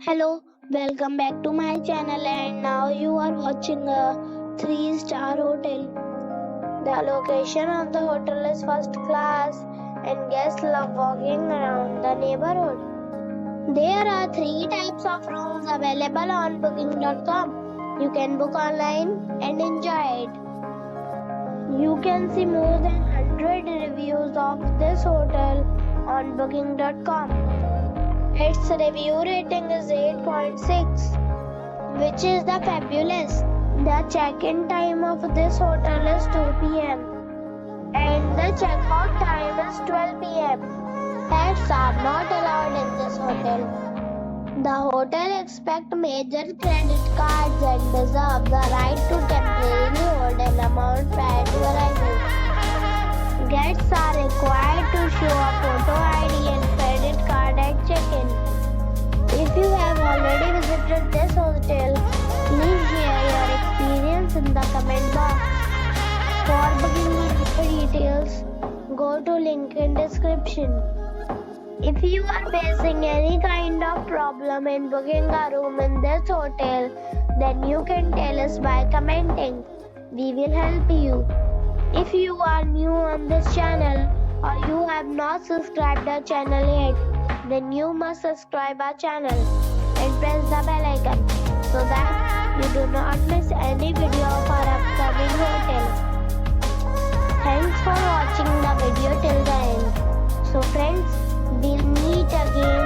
Hello, welcome back to my channel, and now you are watching a 3-star hotel. The location of the hotel is first class and guests love walking around the neighborhood. There are 3 types of rooms available on booking.com. You can book online and enjoy it. You can see more than 100 reviews of this hotel on booking.com. Its review rating is 8.6, which is the fabulous. The check-in time of this hotel is 2 p.m. and the check-out time is 12 p.m. Pets are not allowed in this hotel. The hotel accepts major credit cards and reserves the right to temporarily hold an amount prior to arrival. Guests are required to show a photo ID and credit card at check-in. If you have already visited this hotel, please share your experience in the comment box. For booking details, go to link in description. If you are facing any kind of problem in booking a room in this hotel, then you can tell us by commenting. We will help you. If you are new on this channel or you have not subscribed our channel yet, then you must subscribe our channel and press the bell icon so that you do not miss any video of our upcoming hotel. Thanks for watching the video till the end. So friends, we'll meet again